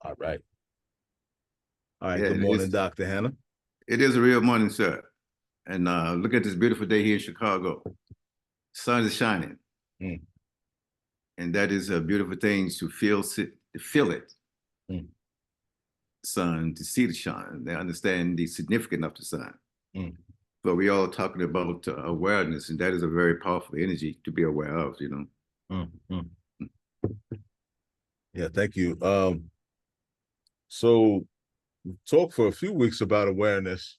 All right. All right. Yeah, Good it morning, is. Dr. Hannah. It is a real morning, sir. And look at this beautiful day here in Chicago. Sun is shining, Mm, and that is a beautiful thing to feel it. mm, Sun, to see the shine. They understand the significance of the sun. mm, But we all talking about awareness, and that is a very powerful energy to be aware of. mm. Yeah, thank you. So we talked for a few weeks about awareness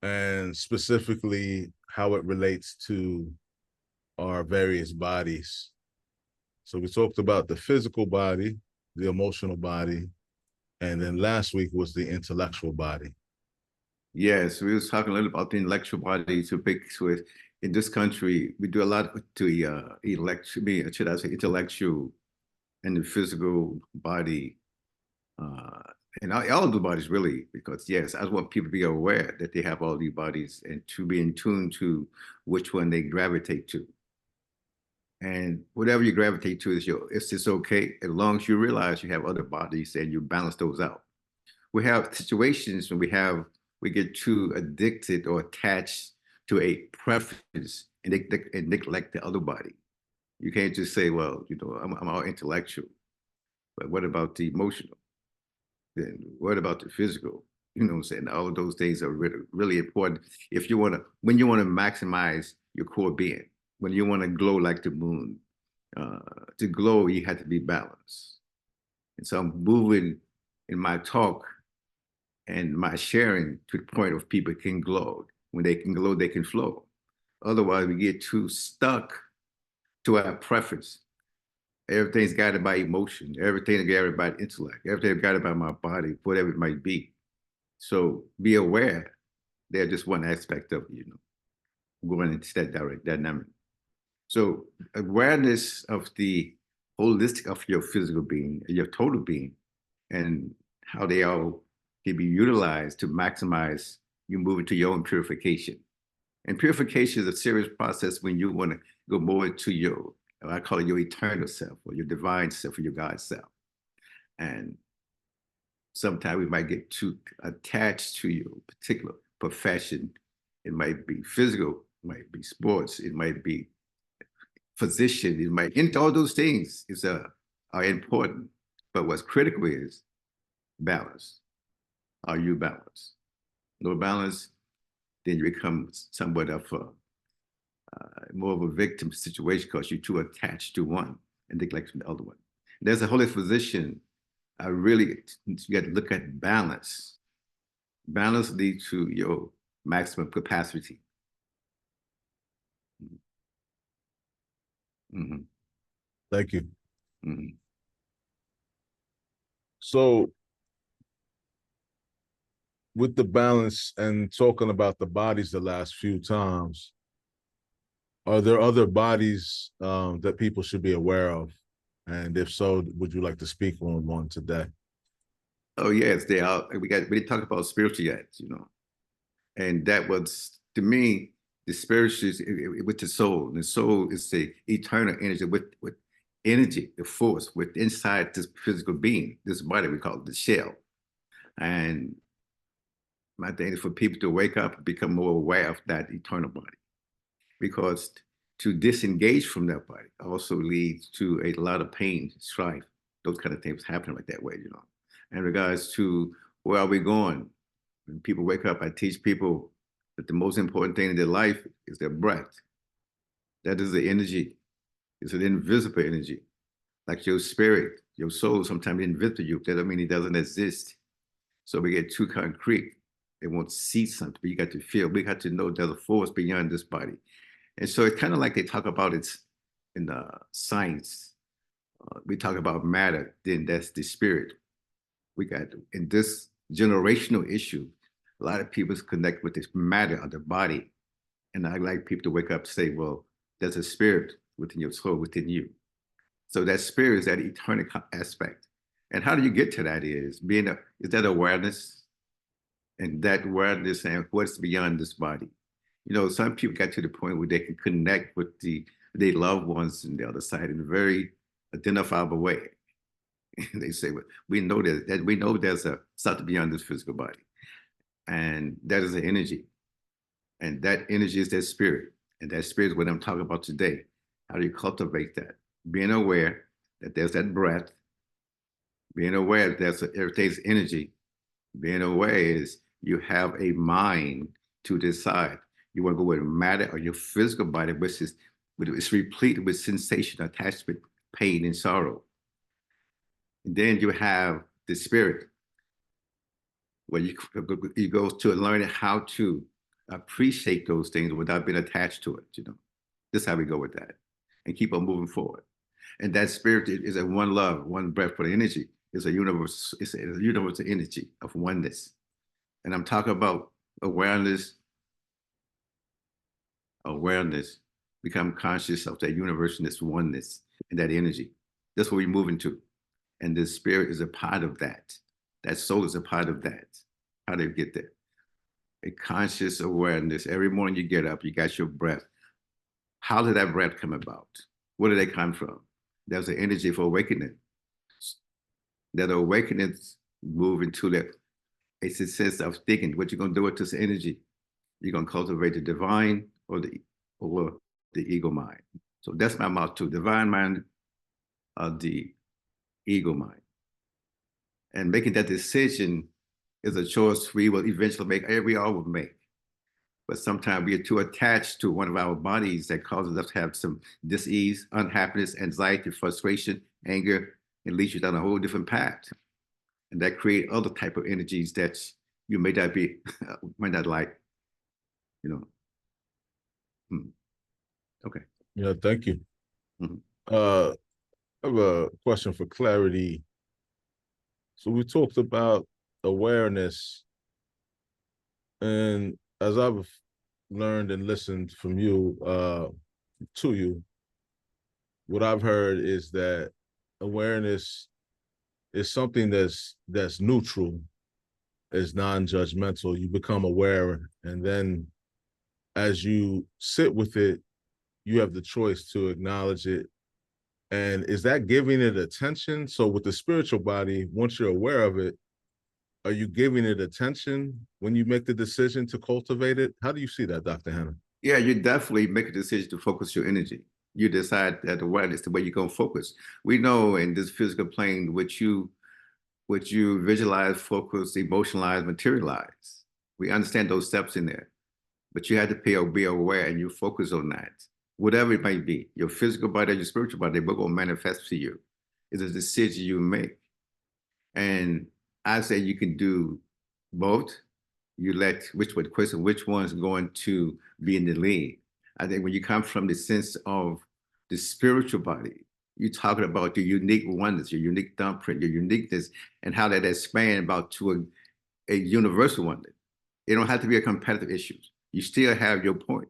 and specifically how it relates to our various bodies. So we talked about the physical body, the emotional body, and then last week was the intellectual body. Yes, we was talking a little about the intellectual body to big with in this country. We do a lot to should I say, intellectual and the physical body, uh, and all of the bodies really, because yes, I want people to be aware that they have all these bodies and to be in tune to which one they gravitate to. And whatever you gravitate to it's just okay as long as you realize you have other bodies and you balance those out. We have situations when we get too addicted or attached to a preference and neglect the other body. You can't just say, well, I'm all intellectual, but what about the emotional? Then what about the physical? You know what I'm saying? All of those things are really, really important if you want to, when you want to maximize your core being, when you want to glow like the moon. Uh, to glow, you have to be balanced. And so I'm moving in my talk and my sharing to the point of people can glow. When they can glow, they can flow. Otherwise, we get too stuck to our preference. Everything's guided by emotion. Everything's guided by intellect. Everything's guided by my body, whatever it might be. So be aware. They're just one aspect of going into that direct dynamic. So awareness of the holistic of your physical being, your total being, and how they all can be utilized to maximize you moving to your own purification. And purification is a serious process when you want to go more into your, I call it your eternal self or your divine self or your God self. And sometimes we might get too attached to your particular profession. It might be physical, it might be sports, it might be physician, it might, into all those things are important. But what's critical is balance. Are you balanced? No balance, then you become somewhat of a more of a victim situation because you're too attached to one and neglect the other one. There's a holy physician. I really, you got to look at balance. Balance leads to your maximum capacity. Mm-hmm. Thank you. Mm-hmm. So with the balance and talking about the bodies the last few times, are there other bodies that people should be aware of? And if so, would you like to speak on one today? Oh yes, they are. We didn't talk about spiritual yet. And that was to me the spiritual is with the soul. And the soul is the eternal energy with energy, the force with inside this physical being, this body we call it the shell. And my thing is for people to wake up and become more aware of that eternal body. Because to disengage from that body also leads to a lot of pain, strife, those kind of things happening like that way. In regards to where are we going? When people wake up, I teach people that the most important thing in their life is their breath. That is the energy. It's an invisible energy. Like your spirit, your soul sometimes invisible to you. That doesn't mean it doesn't exist. So we get too concrete. They won't see something, but you got to feel. We got to know there's a force beyond this body. And so it's kind of like they talk about it in the science. We talk about matter, then that's the spirit. We got in this generational issue, a lot of people connect with this matter of the body. And I like people to wake up and say, well, there's a spirit within your soul, within you. So that spirit is that eternal aspect. And how do you get to that is that awareness and that awareness and what's beyond this body. Some people got to the point where they can connect with their loved ones on the other side in a very identifiable way. They say, well, we know that we know there's a something beyond this physical body, and that is an energy, and that energy is that spirit, and that spirit is what I'm talking about today. How do you cultivate that? Being aware that there's that breath, being aware that everything's energy, being aware is you have a mind to decide. You want to go with matter or your physical body, which is it's replete with sensation, attachment, pain, and sorrow. And then you have the spirit, where you go to learning how to appreciate those things without being attached to it. This is how we go with that, and keep on moving forward. And that spirit is a one love, one breath for the energy. It's a universe. It's a universal energy of oneness. And I'm talking about awareness, become conscious of that universe and this oneness and that energy. That's what we're moving to. And the spirit is a part of that. That soul is a part of that. How do you get there? A conscious awareness. Every morning you get up, you got your breath. How did that breath come about? Where did they come from? There's an energy for awakening. That awakening move into that. It's a sense of thinking. What you're going to do with this energy? You're going to cultivate the divine or the ego mind. So that's my motto: divine mind or the ego mind. And making that decision is a choice we will eventually make. We all will make. But sometimes we are too attached to one of our bodies that causes us to have some dis-ease, unhappiness, anxiety, frustration, anger, and leads you down a whole different path. And that create other type of energies that you may not be, might not like, Okay. Yeah, thank you. Mhm. I have a question for clarity. So we talked about awareness, and as I've learned and listened from you, to you, what I've heard is that awareness is something that's neutral, is non-judgmental. You become aware, and then as you sit with it, you have the choice to acknowledge it. And is that giving it attention? So with the spiritual body, once you're aware of it, are you giving it attention when you make the decision to cultivate it? How do you see that, Dr. Hannah? Yeah, you definitely make a decision to focus your energy. You decide that awareness, the way you're going to focus. We know in this physical plane, what you visualize, focus, emotionalize, materialize. We understand those steps in there, but you have to be aware and you focus on that. Whatever it might be, your physical body, your spiritual body, they're going to manifest to you. It's a decision you make. And I say you can do both. You let which one's going to be in the lead. I think when you come from the sense of the spiritual body, you're talking about the unique oneness, your unique thumbprint, your uniqueness, and how that expands about to a universal oneness. It don't have to be a competitive issue. You still have your point.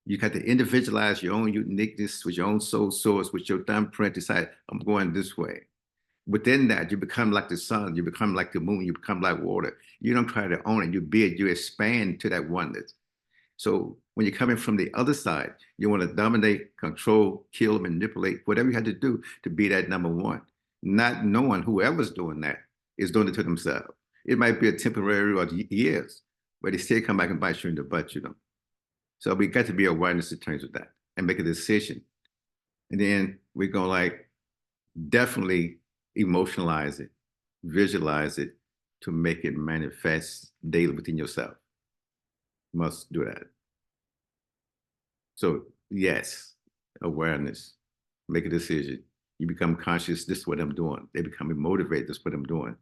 You got to individualize your own uniqueness with your own soul source, with your thumbprint, decide, I'm going this way. Within that, you become like the sun, you become like the moon, you become like water. You don't try to own it, you be it, you expand to that oneness. So when you're coming from the other side, you want to dominate, control, kill, manipulate, whatever you have to do to be that number one. Not knowing whoever's doing that is doing it to themselves. It might be a temporary or years, but they still come back and bite you in the butt, So we got to be awareness in terms of that and make a decision. And then we're going to like definitely emotionalize it, visualize it to make it manifest daily within yourself. You must do that. So yes, awareness, make a decision. You become conscious, this is what I'm doing. They become motivated, this is what I'm doing.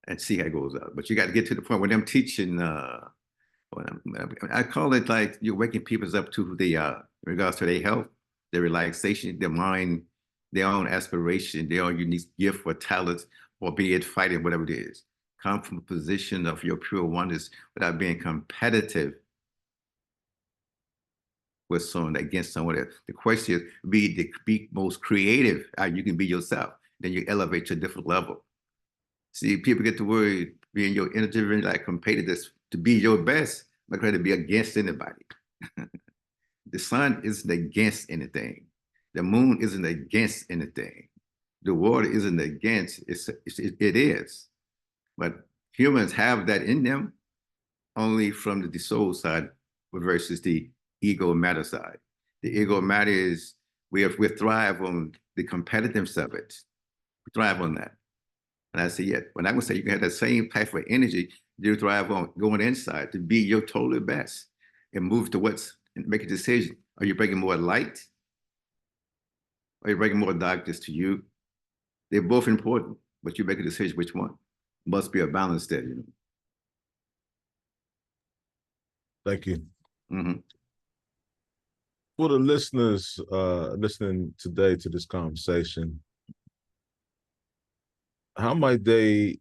And see how it goes out. But you got to get to the point when I'm teaching, I call it like you're waking people up to the, in regards to their health, their relaxation, their mind, their own aspiration, their own unique gift or talent, or be it fighting, whatever it is. Come from a position of your pure oneness without being competitive with someone against someone else. The question is, be most creative. You can be yourself. Then you elevate to a different level. See, people get to worry being your energy, like competitive, to be your best, not trying to be against anybody. The sun isn't against anything. The moon isn't against anything. The water isn't against, it is. But humans have that in them only from the soul side versus the ego matter side. The ego matter is we thrive on the competitiveness of it. We thrive on that. And I say, yeah, when I would say you can have that same type of energy, you thrive on going inside to be your total best and move towards and make a decision. Are you bringing more light? Are you bringing more darkness to you? They're both important, but you make a decision which one. Must be a balance there, you know. Thank you. Mm-hmm. For the listeners listening today to this conversation, how might they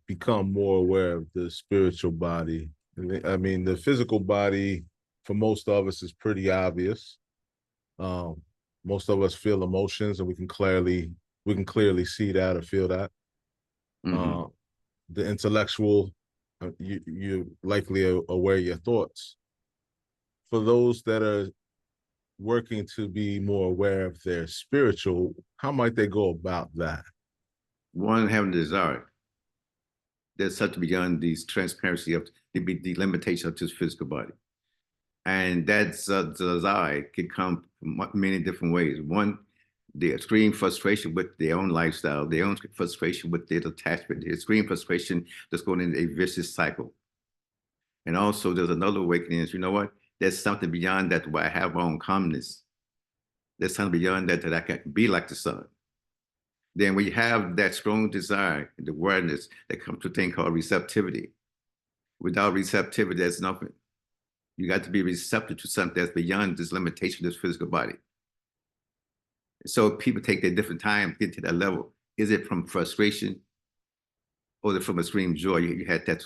become more aware of the spiritual body? I mean, the physical body for most of us is pretty obvious. Most of us feel emotions, and we can clearly see that or feel that. Mm-hmm. The intellectual, you're likely aware of your thoughts. For those that are working to be more aware of their spiritual, how might they go about that? One, having a desire. There's such beyond these transparency of the limitation of this physical body. And that's desire can come from many different ways. One, the extreme frustration with their own lifestyle, their own frustration with their attachment, the extreme frustration that's going into a vicious cycle. And also there's another awakening is, you know what? There's something beyond that where I have my own calmness. There's something beyond that that I can be like the sun. Then we have that strong desire and awareness that comes to a thing called receptivity. Without receptivity, there's nothing. You got to be receptive to something that's beyond this limitation of this physical body. So people take their different time to get to that level. Is it from frustration or is it from extreme joy? You had that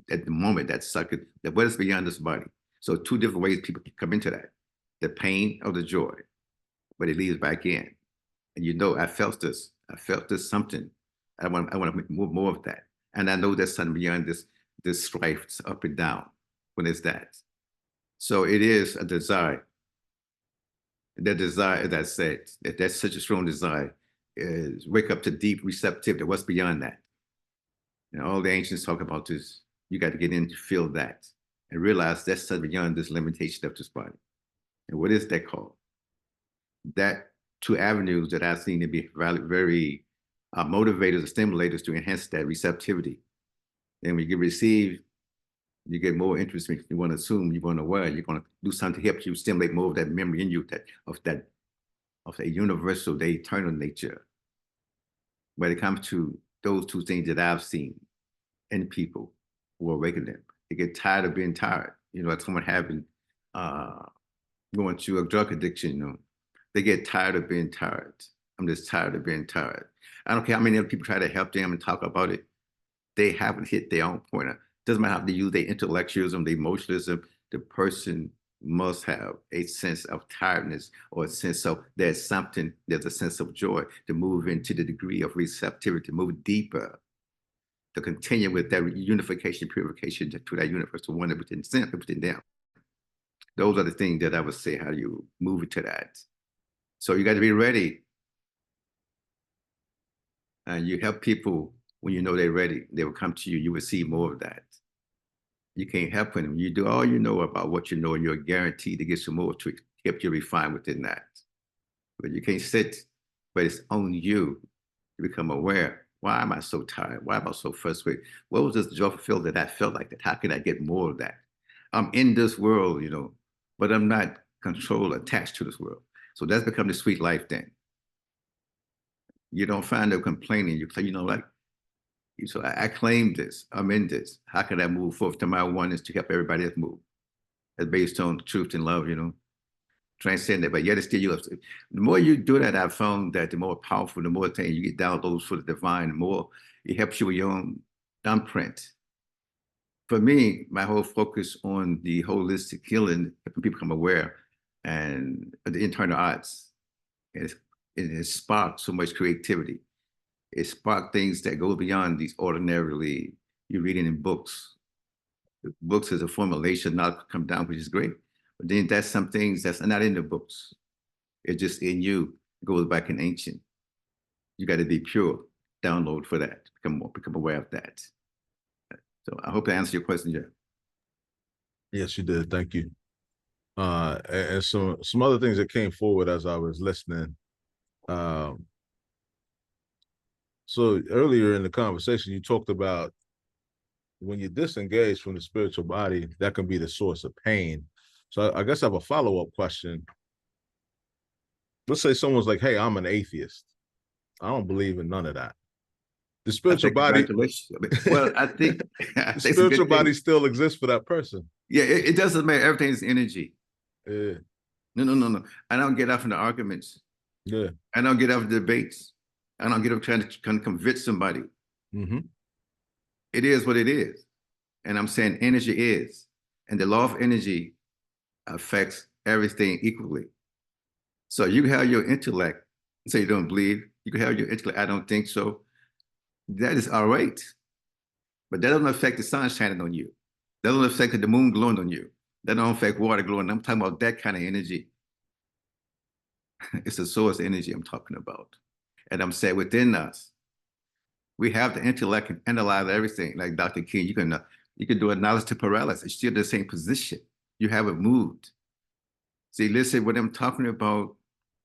at the moment, that sucker, that what is beyond this body. So two different ways people can come into that. The pain or the joy, but it leads back in. And you know, I felt this something. I want to move more of that. And I know there's something beyond this strife up and down when it's that. So it is a desire. That desire, as I said, that's such a strong desire, is wake up to deep receptivity. What's beyond that? And all the ancients talk about this. You got to get in to feel that and realize that's such beyond this limitation of this body. And what is that called? That two avenues that I've seen to be very motivators or stimulators to enhance that receptivity. And when you receive, you get more interest. You want to assume, you want to aware, you're going to do something to help you stimulate more of that memory in you of the universal, the eternal nature. When it comes to those two things that I've seen in people who awaken them, they get tired of being tired. You know, like someone having going through a drug addiction, you know, they get tired of being tired. I'm just tired of being tired. I don't care how many other people try to help them and talk about it. They haven't hit their own point. Doesn't matter how they use their intellectualism, their emotionalism, the person must have a sense of tiredness or a sense of there's a sense of joy to move into the degree of receptivity, to move deeper, to continue with that unification, purification to that universal one within them. Those are the things that I would say how you move to that. So you got to be ready. And you help people when you know they're ready. They will come to you. You will see more of that. You can't help them. You do all you know about what you know, and you're guaranteed to get some more to help you refine within that. But you can't sit, but it's on you to become aware. Why am I so tired? Why am I so frustrated? What was this joyful feel that I felt like that? How can I get more of that? I'm in this world, you know, but I'm not controlled, attached to this world. So that's become the sweet life then. You don't find no complaining. You say, you know, like, so I claim this. I'm in this. How can I move forward? To my one is to help everybody else move. It's based on truth and love, you know, transcend it. But yet it's still you. The more you do that, I've found that the more powerful, the more things you get downloads for the divine, the more it helps you with your own thumbprint. For me, my whole focus on the holistic healing, helping people become aware, and the internal arts, it has sparked so much creativity. It sparked things that go beyond these ordinarily you're reading in books. Books is a formulation, not come down, which is great. But then that's some things that's not in the books. It's just in you. It goes back in ancient. You got to be pure. Download for that. Become aware of that. So I hope I answered your question, Jeff. Yes, you did. Thank you. And some other things that came forward as I was listening. So earlier in the conversation, you talked about when you disengage from the spiritual body, that can be the source of pain. So I guess I have a follow-up question. Let's say someone's like, "Hey, I'm an atheist. I don't believe in none of that." The I spiritual think body, congratulations. Well, I think I the think it's a spiritual good body thing. still exists for that person. Yeah, it doesn't matter. Everything's energy. Yeah, No, no, no, no. I don't get off in the arguments. yeah. I don't get off the debates. I don't get up trying to convince somebody. Mm-hmm. It is what it is. And I'm saying energy is. And the law of energy affects everything equally. So you can have your intellect, say you don't believe. You can have your intellect, I don't think so. That is all right. But that doesn't affect the sun shining on you. That doesn't affect the moon glowing on you. That don't affect water glowing. I'm talking about that kind of energy. It's the source energy I'm talking about. And I'm saying within us, we have the intellect and analyze everything. Like Dr. King, you can do analysis to paralysis. It's still the same position. You haven't moved. See, listen, what I'm talking about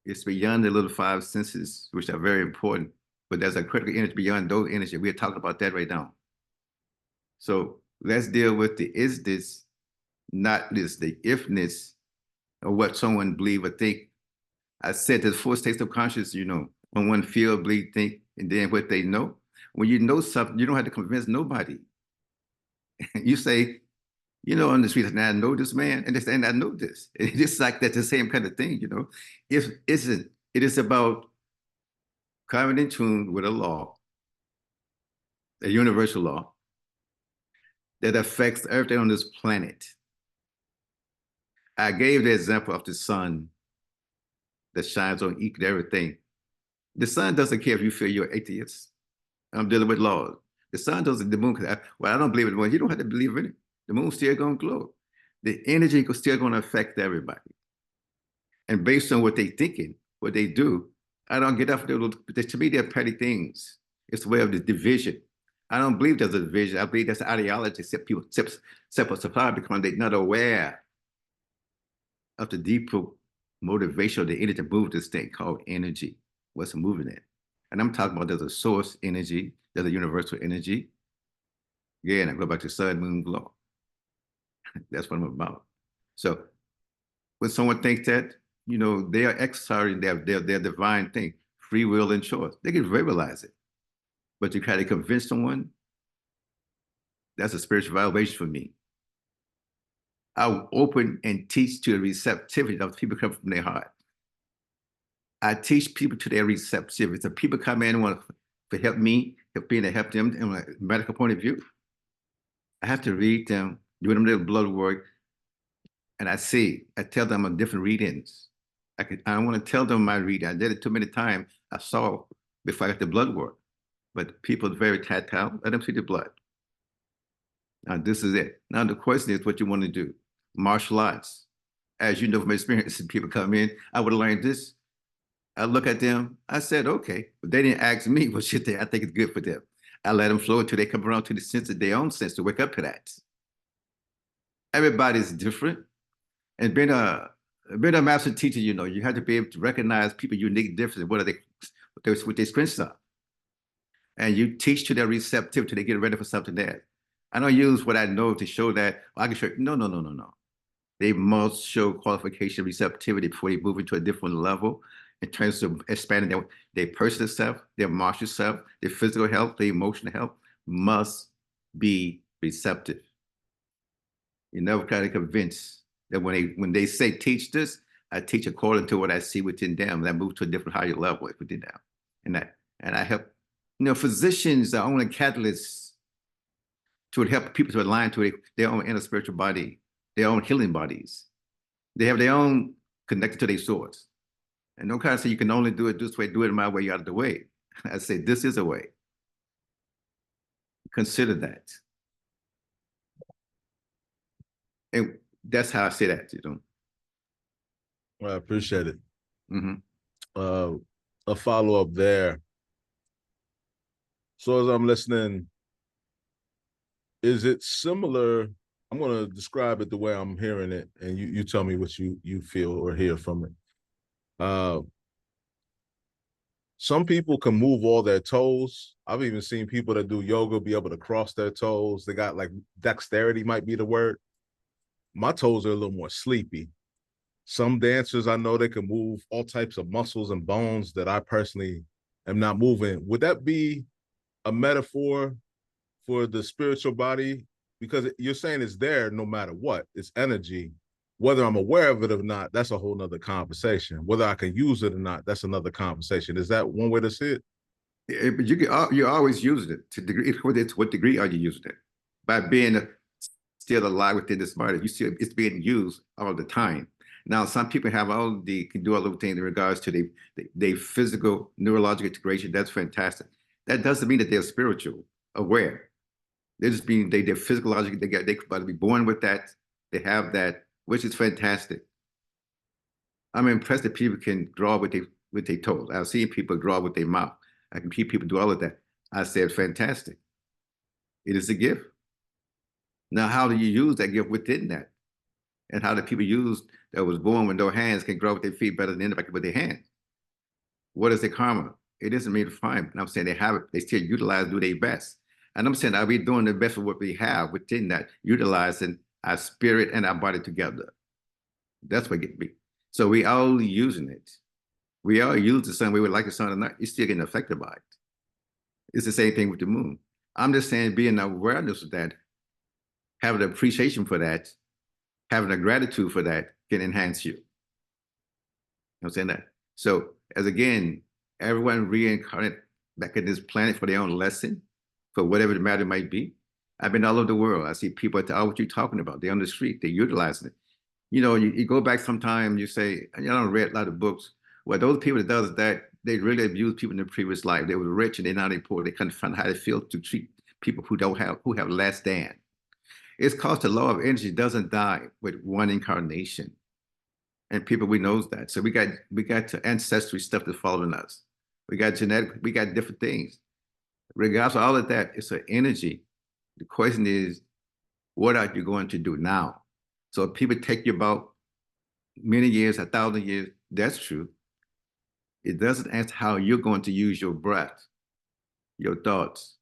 is beyond the little five senses, which are very important. But there's a critical energy beyond those energy. We're talking about that right now. So let's deal with the is this, not this, the ifness of what someone believe or think. I said there's four states of consciousness, when one feel, believe, think, and then what they know. When you know something, you don't have to convince nobody. You say, on the street, and I know this man, and they say, and I know this. It's just like that's the same kind of thing. If isn't, it is about coming in tune with a law, a universal law that affects everything on this planet. I gave the example of the sun that shines on each and everything. The sun doesn't care if you feel you're atheist. I'm dealing with laws. The sun doesn't, the moon, well, I don't believe in the moon. You don't have to believe in it. The moon's still going to glow. The energy is still going to affect everybody. And based on what they're thinking, what they do, I don't get off to me, they're petty things. It's the way of the division. I don't believe there's a division. I believe that's an ideology, except people separate supply because they're not aware of the deeper motivation of the energy to move this thing called energy. What's moving it? And I'm talking about there's a source energy, there's a universal energy. Yeah, and I go back to sun, moon, glow. That's what I'm about. So when someone thinks that, they are exercising their divine thing, free will and choice, they can verbalize it. But you try to convince someone, that's a spiritual violation for me. I open and teach to the receptivity of people coming from their heart. I teach people to their receptivity. So people come in and want to help me, help me to help them from a medical point of view. I have to read them, do them little blood work, and I tell them on different readings. I want to tell them my reading. I did it too many times. I saw before I got the blood work. But people are very tactile. Let them see the blood. Now, this is it. Now, the question is what you want to do. Martial arts. As you know from experience, people come in, I would have learned this. I look at them. I said, okay. But they didn't ask me what shit I think is good for them. I let them flow until they come around to the sense of their own sense to wake up to that. Everybody's different. And being a master teacher, you have to be able to recognize people unique differences. What their strengths are. And you teach to their receptivity, they get ready for something there. I don't use what I know to show that I can show. No, no, no, no, no. They must show qualification, receptivity before they move into a different level in terms of expanding their personal self, their martial self, their physical health, their emotional health must be receptive. You never try to convince that when they say teach this, I teach according to what I see within them, and I move to a different higher level within them. And I help, physicians are only catalysts to help people to align to their own inner spiritual body, their own healing bodies. They have their own connected to their source. And don't kind of say you can only do it this way, do it my way, out of the way. I say this is a way. Consider that. And that's how I say that, Well, I appreciate it. Mm-hmm. A follow-up there. So as I'm listening, is it similar? I'm going to describe it the way I'm hearing it, and you tell me what you feel or hear from it. Uh, some people can move all their toes. I've even seen people that do yoga be able to cross their toes. They got like dexterity, might be the word. My toes are a little more sleepy. Some dancers I know they can move all types of muscles and bones that I personally am not moving. Would that be a metaphor for the spiritual body? Because you're saying it's there no matter what, it's energy. Whether I'm aware of it or not, that's a whole nother conversation. Whether I can use it or not, that's another conversation. Is that one way to see it? But you always use it to degree. What degree are you using it? By being still alive within this body, you see it's being used all the time. Now, some people have all the can do all the things in regards to the physical neurological integration. That's fantastic. That doesn't mean that they're spiritual aware. They're just being they're physiological. They about to be born with that. They have that, which is fantastic. I'm impressed that people can draw with their toes. I've seen people draw with their mouth. I can see people do all of that. I said, fantastic. It is a gift. Now, how do you use that gift within that? And how do people use that was born with no hands can grow with their feet better than anybody with their hands? What is the karma? It isn't made of fine. And I'm saying they have it, they still utilize, do their best. And I'm saying, are we doing the best of what we have within that, utilizing our spirit and our body together? That's what get me. So we all using it. We all use the sun. We would like the sun or not. You're still getting affected by it. It's the same thing with the moon. I'm just saying, being awareness of that, having an appreciation for that, having a gratitude for that can enhance you. You know what I'm saying that? So as again, everyone reincarnate back in this planet for their own lesson, for whatever the matter might be. I've been all over the world. I see people at what you're talking about. They're on the street, they're utilizing it. You know, you go back sometime, you say, I don't read a lot of books. Well, those people that does that, they really abuse people in their previous life. They were rich and they're now they poor. They couldn't find how they feel to treat people who have less than. It's cause the law of energy doesn't die with one incarnation. And people, we knows that. So we got ancestry stuff that's following us. We got genetic, we got different things. Regardless of all of that, it's an energy. The question is, what are you going to do now? So if people take you about many years, 1,000 years, that's true. It doesn't answer how you're going to use your breath, your thoughts,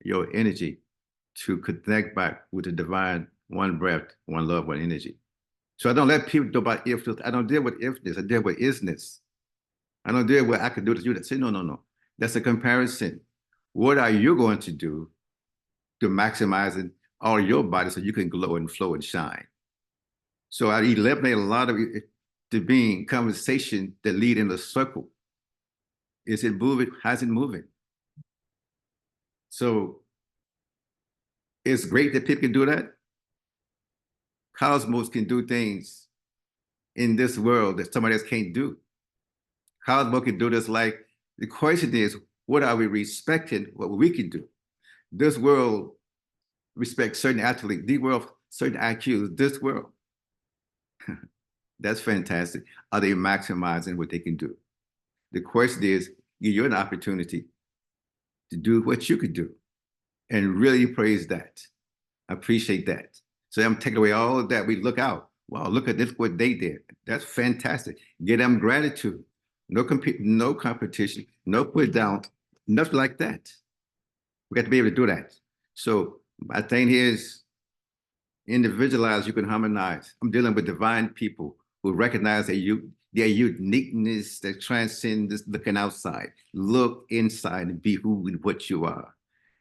your energy to connect back with the divine, one breath, one love, one energy. So I don't let people do about if. I don't deal with ifness. I deal with isness. I don't deal with I can do this, you that. Say, no, no, no. That's a comparison. What are you going to do to maximize all your body so you can glow and flow and shine? So I eliminate a lot of the being conversation that lead in a circle. Is it moving? How's it moving? So it's great that people can do that. Cosmos can do things in this world that somebody else can't do. Cosmos can do this. Like the question is, what are we respecting? What we can do? This world respects certain athletes. The world certain IQs. This world. That's fantastic. Are they maximizing what they can do? The question is, give you an opportunity to do what you could do and really praise that. Appreciate that. So I'm taking away all of that. We look out. Wow, look at this, what they did. That's fantastic. Give them gratitude. No competition, no put down, nothing like that. We got to be able to do that. So my thing here is individualize, you can harmonize. I'm dealing with divine people who recognize their uniqueness that transcends this looking outside. Look inside and be who and what you are.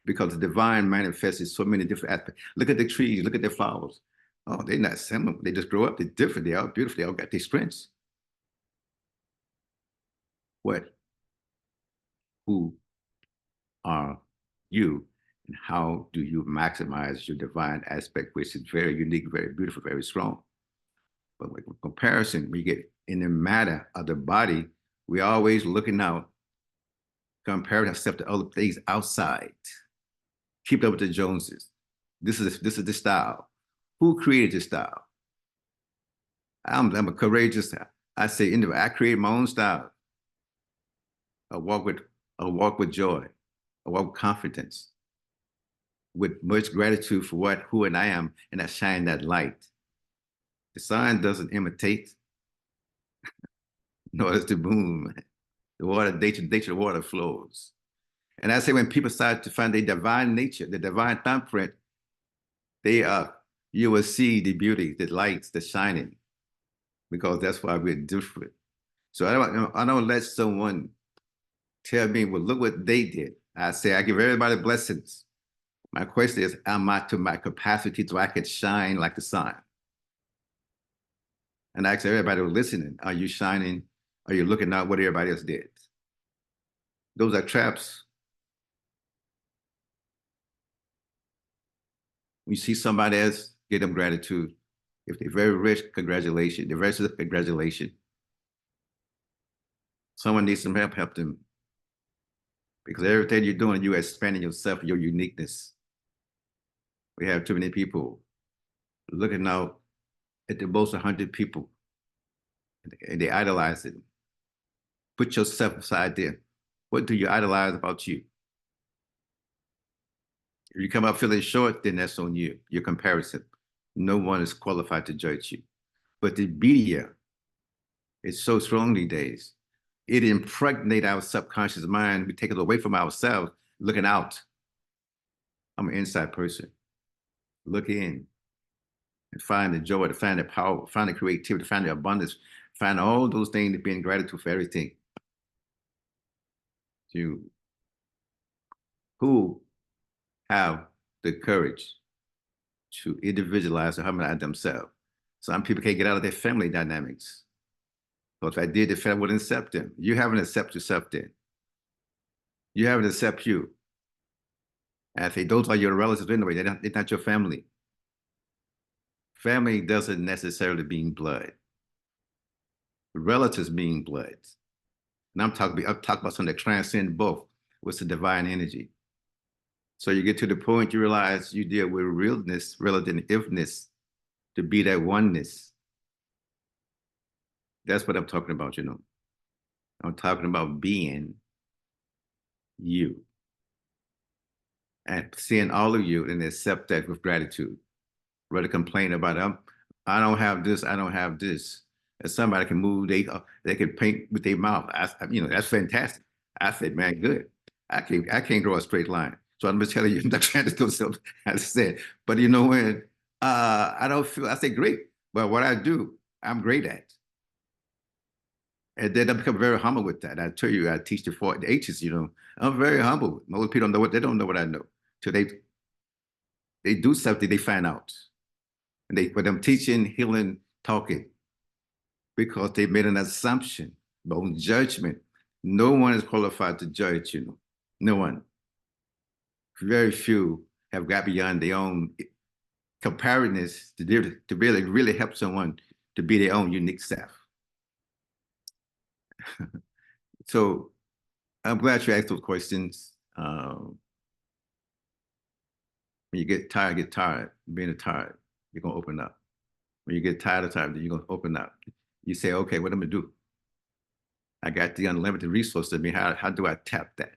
Because the divine manifests in so many different aspects. Look at the trees, look at their flowers. Oh, they're not similar. They just grow up. They're different. They're all beautiful. They all got their strengths. What? Who are you? And how do you maximize your divine aspect, which is very unique, very beautiful, very strong? But with comparison, we get in the matter of the body, we're always looking out, comparing ourselves to other things outside. Keep up with the Joneses. This is the style. Who created this style? I'm a courageous. I say, I create my own style. I walk with joy. I walk with confidence, with much gratitude for who and I am, and I shine that light. The sun doesn't imitate, nor does the moon. The water, nature, water flows. And I say when people start to find their divine nature, the divine thumbprint, they you will see the beauty, the lights, the shining, because that's why we're different. So I don't let someone tell me, well, look what they did. I say I give everybody blessings. My question is, am I to my capacity so I can shine like the sun? And I ask everybody who's listening, are you shining? Are you looking at what everybody else did? Those are traps. When you see somebody else, give them gratitude. If they're very rich, congratulations. They're very rich, congratulations. Someone needs some help, help them. Because everything you're doing, you're expanding yourself, your uniqueness. We have too many people looking out at the most 100 people, and they idolize it. Put yourself aside there. What do you idolize about you? If you come up feeling short, then that's on you, your comparison. No one is qualified to judge you. But the media is so strong these days. It impregnates our subconscious mind. We take it away from ourselves, looking out. I'm an inside person. Look in and find the joy, to find the power, find the creativity, find the abundance, find all those things, to be in gratitude for everything. You who have the courage to individualize or harmonize themselves. Some people can't get out of their family dynamics. So if I did, the family wouldn't accept them. You haven't accepted yourself then. You haven't accepted you. And I say, those are your relatives anyway. They're not your family. Family doesn't necessarily mean blood. Relatives mean blood. And I'm talking about something that transcends both, with the divine energy. So you get to the point you realize you deal with realness, relativeness, to be that oneness. That's what I'm talking about, you know. I'm talking about being you. And seeing all of you and accept that with gratitude. Rather complain about I don't have this, I don't have this. And somebody can move, they can paint with their mouth. That's fantastic. I said, man, good. I can't draw a straight line. So I'm just telling you, I'm not trying to do something I said. But you know when I don't feel, I say great. But what I do, I'm great at. And then I become very humble with that. I tell you, I teach the H's, you know. I'm very humble. Most people they don't know what I know. Till they do something, they find out. And when I'm teaching, healing, talking, because they made an assumption, on judgment. No one is qualified to judge, you know. No one. Very few have got beyond their own comparedness to really help someone to be their own unique self. So I'm glad you asked those questions. When you get tired, being tired, you're gonna open up. When you get tired of time, then you're gonna open up. You say, okay, what am I gonna do? I got the unlimited resources. I mean, how do I tap that?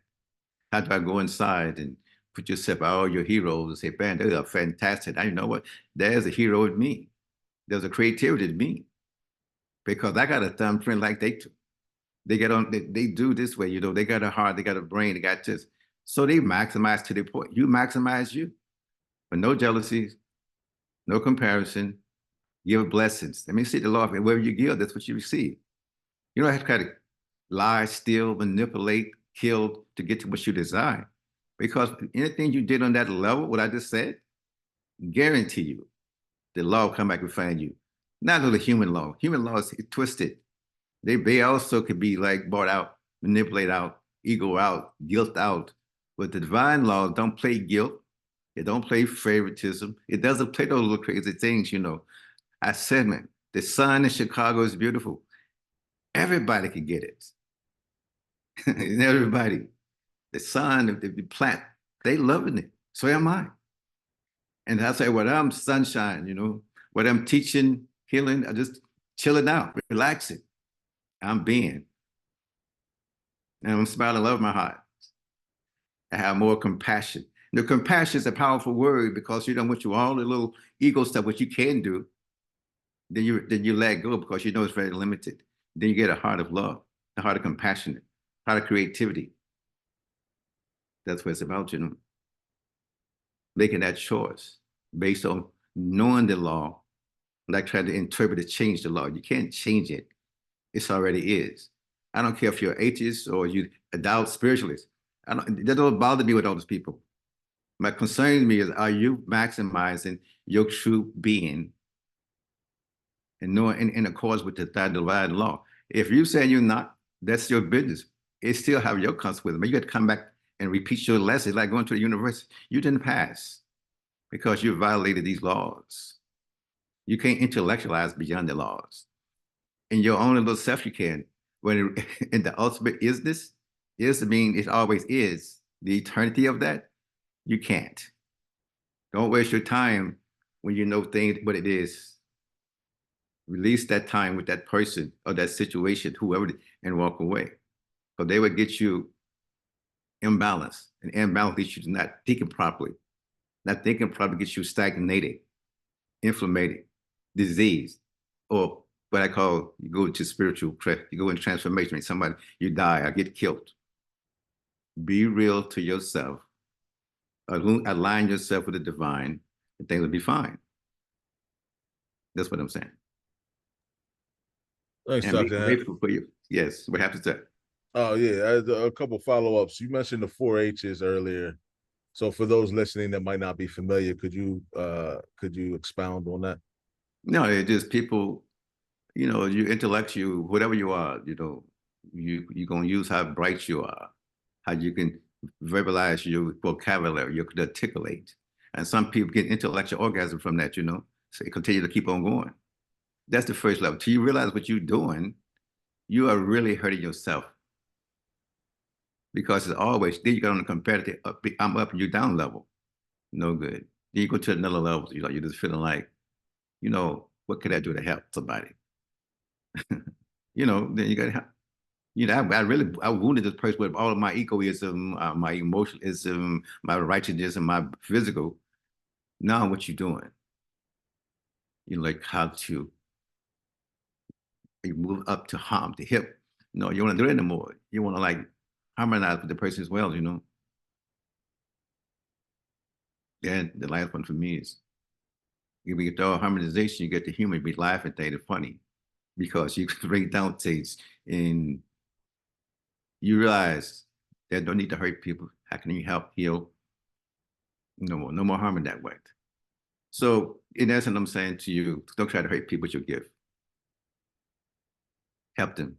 How do I go inside and put yourself all your heroes and say, man, they are fantastic. You know what? There's a hero in me. There's a creativity in me. Because I got a thumbprint like they do. They do this way, you know, they got a heart, they got a brain, they got this. So they maximize to their point. You maximize you. But no jealousies, no comparison, give blessings. Let me see the law of it. Wherever you give, that's what you receive. You don't have to kind of lie, steal, manipulate, kill to get to what you desire. Because anything you did on that level, what I just said, guarantee you, the law will come back and find you. Not only human law. Human law is twisted. They also could be like bought out, manipulated out, ego out, guilt out. But the divine law don't play guilt. It don't play favoritism. It doesn't play those little crazy things, you know. I said, man, the sun in Chicago is beautiful. Everybody can get it. Everybody. The sun, the plant, they loving it. So am I. And I say, well, I'm sunshine, you know. What I'm teaching, healing, I just chilling out, relaxing. I'm being. And I'm smiling, love my heart. and have more compassion. The compassion is a powerful word because you don't want you all the little ego stuff, what you can do, then you let go because you know it's very limited. Then you get a heart of love, a heart of compassion, heart of creativity. That's what it's about, you know. Making that choice based on knowing the law, like trying to interpret and change the law. You can't change it. It's already is. I don't care if you're atheist or you a doubt spiritualist. That don't bother me with all those people. My concern to me is, are you maximizing your true being and knowing in accords with the divine law? If you say you're not, that's your business. It still have your consequences. But you got to come back and repeat your lesson, like going to the university. You didn't pass because you violated these laws. You can't intellectualize beyond the laws. In your own little self, you can. When in the ultimate isness, is to mean it always is. The eternity of that, you can't. Don't waste your time when you know things what it is. Release that time with that person or that situation, whoever, and walk away. Because they would get you imbalanced. And imbalance gets you to not thinking properly. Not thinking properly gets you stagnated, inflamed, disease, or what I call you go to spiritual, you go into transformation. Somebody, you die or get killed. Be real to yourself. Align yourself with the divine, and things will be fine. That's what I'm saying. Thanks, And be Dr. Hanna. grateful for you. Yes, what happens to? Oh yeah, a couple follow-ups. You mentioned the 4-H's earlier. So for those listening that might not be familiar, could you expound on that? No, it's just people, you know, you intellectual, whatever you are, you know, you're gonna use how bright you are, how you can verbalize your vocabulary, you could articulate. And some people get intellectual orgasm from that, you know. So they continue to keep on going. That's the first level. Till you realize what you're doing, you are really hurting yourself. Because it's always, then you get on the competitive, I'm up and you down level. No good. Then you go to another level, you're just feeling like, you know, what could I do to help somebody? You know, then you got to help. You know, I wounded this person with all of my egoism, my emotionalism, my righteousness, and my physical. Now, what you doing? You like how to you move up to harm, to hip. No, you want to do it anymore. You want to like harmonize with the person as well. You know. Then the last one for me is you get the harmonization, you get the humor, be laughing, things funny, because you can break down things and you realize that don't need to hurt people. How can you help heal? No more harm in that way. So in essence, I'm saying to you, don't try to hurt people with your gift. Help them,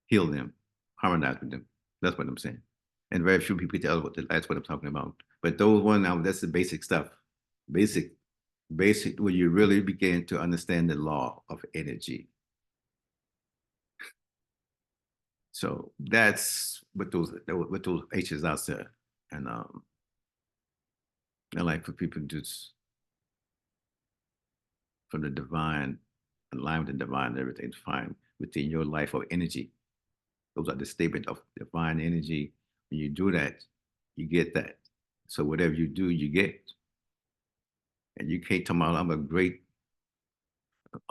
heal them, harmonize with them. That's what I'm saying. And very few people tell what that's what I'm talking about. But those one now, that's the basic stuff. Basic where you really begin to understand the law of energy. So that's what those H's out there. And I like for people to just from the divine, align with the divine, everything's fine within your life of energy. Those are the statement of divine energy. When you do that, you get that. So whatever you do, you get. And you can't tell me I'm a great,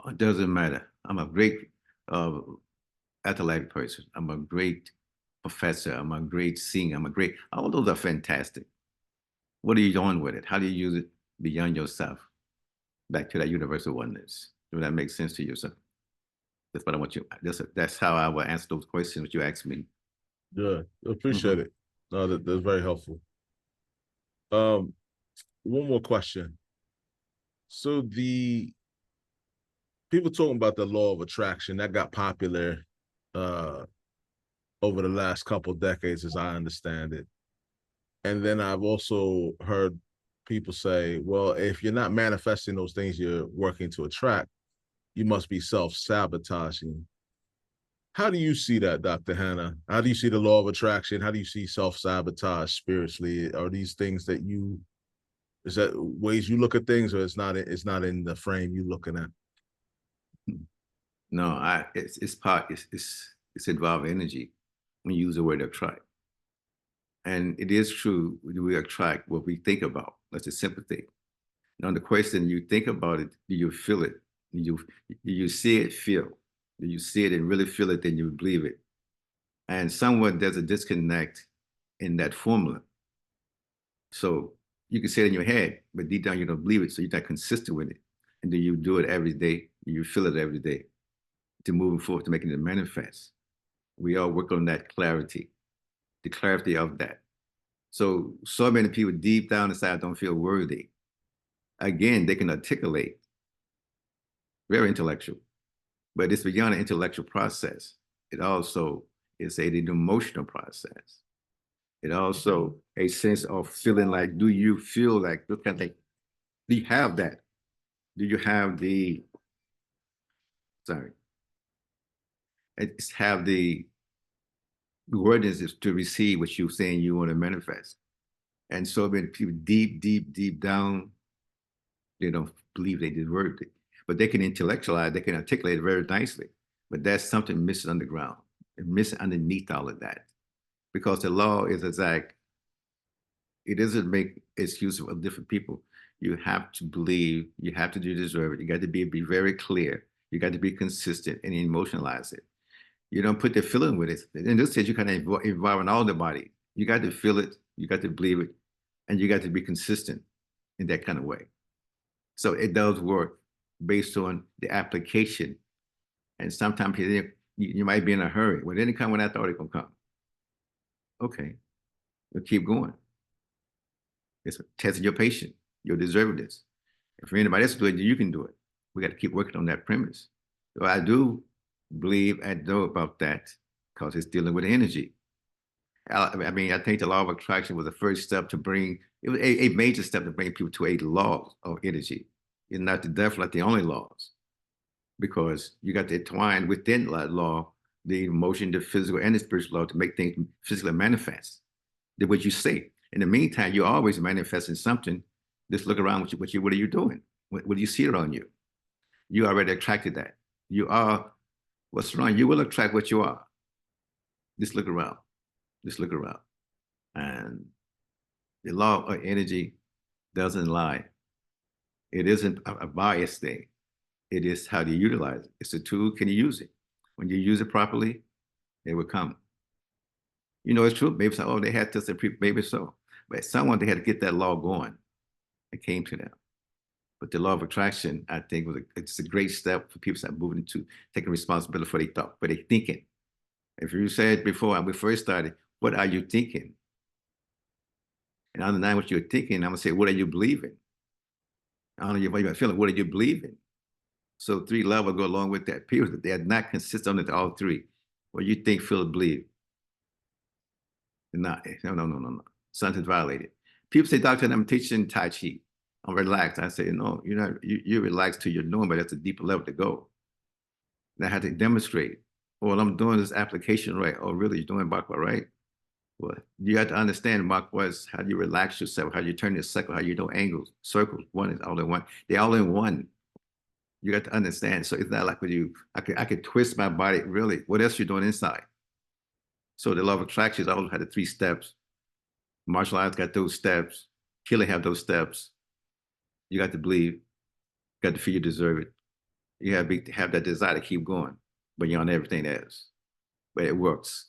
it doesn't matter. I'm a great athletic person. I'm a great professor. I'm a great singer. All those are fantastic. What are you doing with it? How do you use it beyond yourself? Back to that universal oneness. Does that make sense to you, sir? That's what I want you. That's how I will answer those questions you asked me. Yeah, appreciate it. No, that's very helpful. One more question. So the people talking about the law of attraction that got popular over the last couple decades, as I understand it. And then I've also heard people say, well, if you're not manifesting those things you're working to attract, you must be self-sabotaging. How do you see that, Dr. Hanna? How do you see the law of attraction? How do you see self-sabotage spiritually? Are these things that is that ways you look at things, or it's not in the frame you're looking at? No, it's involved energy when you use the word attract. And it is true, we attract what we think about. That's a simple thing. Now, the question, you think about it, do you feel it? Do you see it, feel? Do you see it and really feel it, then you believe it? And somewhat there's a disconnect in that formula. So you can say it in your head, but deep down you don't believe it. So you're not consistent with it. And then you do it every day. You feel it every day to moving forward, to making it manifest. We all work on that clarity, the clarity of that. So many people deep down inside don't feel worthy. Again, they can articulate, very intellectual, but it's beyond an intellectual process. It also is an emotional process. It also a sense of feeling like, do you feel like, look at like, do you have that? Do you have the, sorry, it's have the worthiness to receive what you're saying you want to manifest. And so many people deep down, they don't believe they deserve it. But they can intellectualize, they can articulate it very nicely. But there's something missing underground, missing underneath all of that. Because the law is exact. It doesn't make excuses of different people. You have to believe, you have to deserve it. You got to be very clear. You got to be consistent and emotionalize it. You don't put the feeling with it. In this case, you kind of involve in all the body. You got to feel it, you got to believe it, and you got to be consistent in that kind of way. So it does work based on the application. And sometimes you might be in a hurry. Well, it didn't come when I thought it would come. Okay, we'll keep going. It's testing your patience. You'll deserve this. If anybody else do it, you can do it. We got to keep working on that premise. So I do believe and know about that because it's dealing with energy. I mean, I think the law of attraction was the first step to bring, it was a major step to bring people to a law of energy. It's not definitely not the only laws, because you got to entwine within that law the emotion, the physical, and the spiritual law to make things physically manifest. Did what you say. In the meantime, you're always manifesting something. Just look around. What are you doing? What do you see around you? You already attracted that. You are what's wrong. You will attract what you are. Just look around. Just look around. And the law of energy doesn't lie. It isn't a biased thing. It is how do you utilize it. It's a tool. Can you use it? When you use it properly, it will come. You know, it's true. Maybe so, oh, they had this, maybe so. But someone, they had to get that law going. It came to them. But the law of attraction, I think, it's a great step for people to start moving into taking responsibility for their thought, for their thinking. If you said before, when we first started, what are you thinking? And underline what you're thinking, I'm gonna say, what are you believing? I don't know what you're feeling, what are you believing? So 3 levels go along with that. People, they are not consistent on all 3. What you think, feel, believe. Not, no. Something's violated. People say, doctor, I'm teaching Tai Chi. I'm relaxed. I say, no, you're not, you're relaxed to your normal, but that's a deeper level to go. And I had to demonstrate, well, I'm doing this application right. Oh, really? You're doing Bakwa right? Well, you have to understand Bakwa is how you relax yourself, how you turn your circle, how you do angles, circles. One is all in one. They're all in one. You got to understand. So it's not like when I could twist my body, really. What else you doing inside? So the law of attraction always had the 3 steps. Martial arts got those steps. Healing have those steps. You got to believe. You got to feel you deserve it. You have to have that desire to keep going beyond everything else. But it works.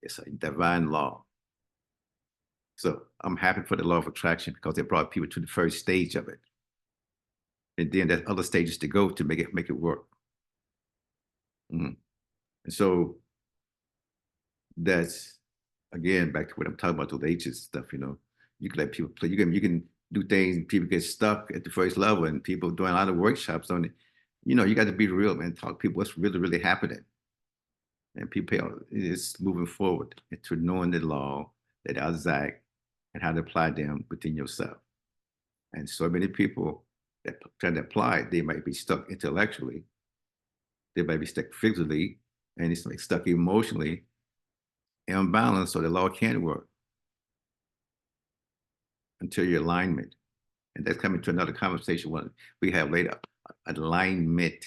It's a divine law. So I'm happy for the law of attraction because it brought people to the first stage of it. And then there's other stages to go to make it work. And so that's, again, back to what I'm talking about, those ages stuff, you know. You can let people play. You can do things and people get stuck at the first level, and people doing a lot of workshops on it. You know, you got to be real, man. Talk to people what's really happening. And people is moving forward into knowing the law, that are exact, and how to apply them within yourself. And so many people that try to apply, they might be stuck intellectually, they might be stuck physically, and it's like stuck emotionally, imbalanced, so the law can't work until your alignment. And that's coming to another conversation one we have later. Alignment.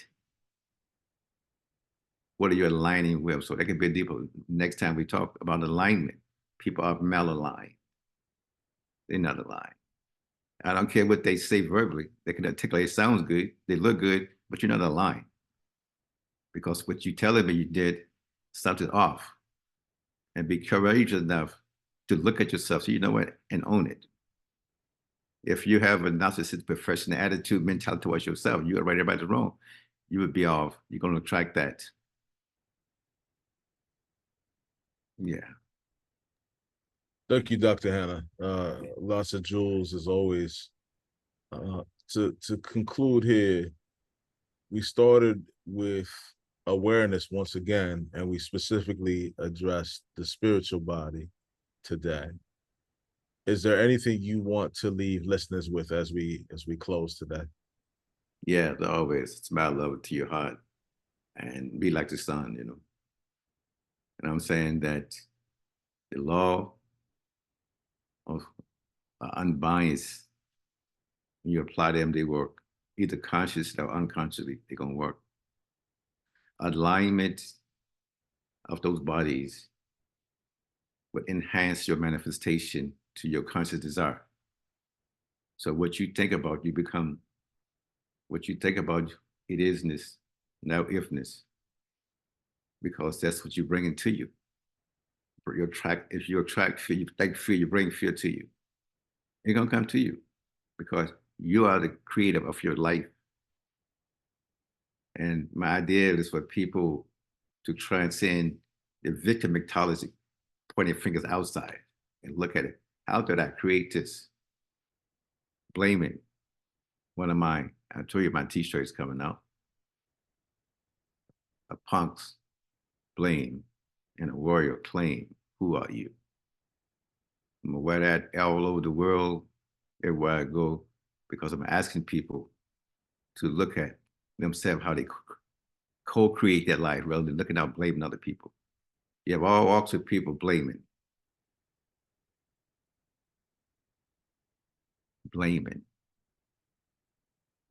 What are you aligning with? So that can be deeper next time we talk about alignment. people are malaligned. They're not aligned. I don't care what they say verbally. They can articulate, it sounds good, they look good, but you're not aligned. Because what you telling me you did, something off. And be courageous enough to look at yourself, so you know what, and own it. If you have a narcissistic professional attitude, mentality towards yourself, you are right, everybody's wrong. You would be off. You're going to attract that. Yeah. Thank you, Dr. Hannah. Lots of jewels as always. To conclude here, we started with awareness once again, and we specifically addressed the spiritual body today. Is there anything you want to leave listeners with as we close today? Yeah, always smile love to your heart and be like the sun, you know. And I'm saying that the law of unbiased, when you apply them, they work. Either consciously or unconsciously, they're going to work. Alignment of those bodies would enhance your manifestation to your conscious desire. So what you think about, you become. What you think about, it isness, now ifness, because that's what you bring into you. If you attract fear, you think fear, you bring fear to you. It's gonna come to you because you are the creator of your life. And my idea is for people to transcend the victim mentality, pointing fingers outside and look at it. How did I create this? Blaming. One of mine, I told you my t-shirt is coming out. A punk's blame and a warrior claim. Who are you? I'm gonna wear that all over the world, everywhere I go, because I'm asking people to look at themselves, how they co-create their life rather than looking out blaming other people. You have all walks of people blaming.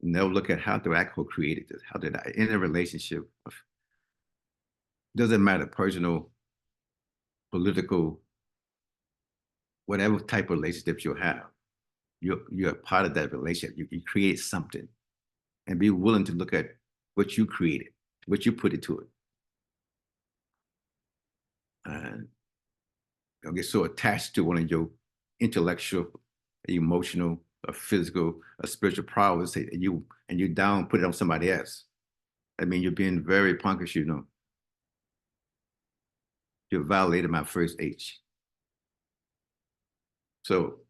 Never look at how did I co-create this? How did I, in a relationship, doesn't matter, personal, political, whatever type of relationships you have, you're a part of that relationship. You create something, and be willing to look at what you created, what you put into it. And don't get so attached to one of your intellectual, emotional, or physical, or spiritual prowess, and you down, put it on somebody else. I mean, you're being very punkish, you know. You violated my first H. So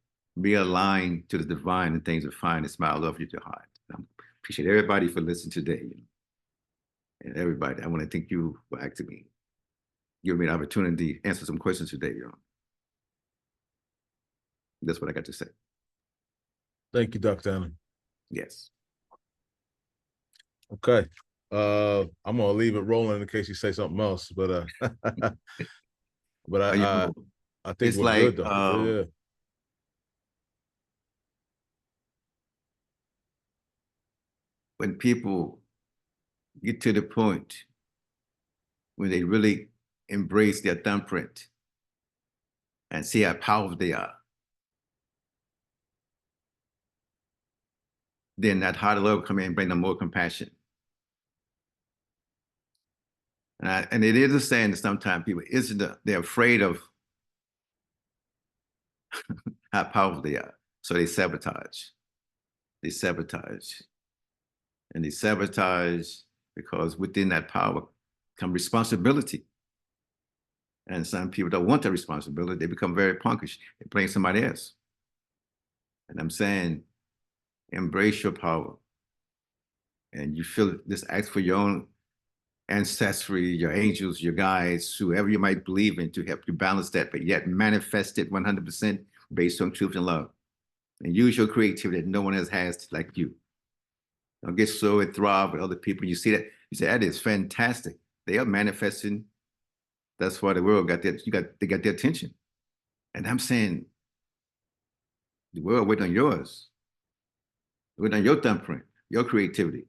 be aligned to the divine and things are fine and smile love you to your heart. I appreciate everybody for listening today. You know? And everybody, I want to thank you for asking me, giving me an opportunity to answer some questions today. You know? That's what I got to say. Thank you, Dr. Hannah. Yes. Okay. I'm gonna leave it rolling in case you say something else, but but I think it's we're like, good though. Yeah. When people get to the point when they really embrace their thumbprint and see how powerful they are, then that heart of love come in and bring them more compassion. And it is a saying that sometimes people they're afraid of how powerful they are. So they sabotage. They sabotage. And they sabotage because within that power comes responsibility. And some people don't want that responsibility. They become very punkish. They blame somebody else. And I'm saying, embrace your power. And you feel this, ask for your own ancestry, your angels, your guides, whoever you might believe in to help you balance that, but yet manifest it 100% based on truth and love. And use your creativity that no one else has like you. Don't get so enthralled with other people. You see that, you say, that is fantastic. They are manifesting. That's why the world got that, they got their attention. And I'm saying, the world waiting on yours. Waiting on your thumbprint, your creativity.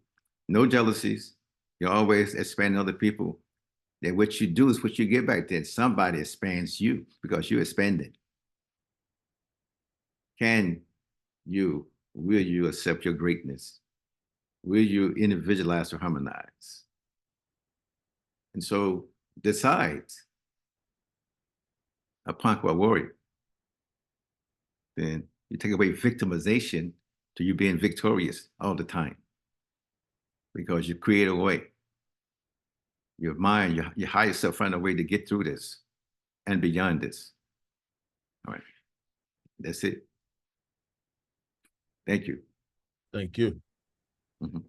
No jealousies. You're always expanding other people. That what you do is what you get back. Then somebody expands you because you're expanding. Will you accept your greatness? Will you individualize or harmonize? And so decide a punk or a warrior. Then you take away victimization to you being victorious all the time. Because you create a way. Your mind, your higher self find a way to get through this and beyond this. All right. That's it. Thank you. Thank you. Mhm.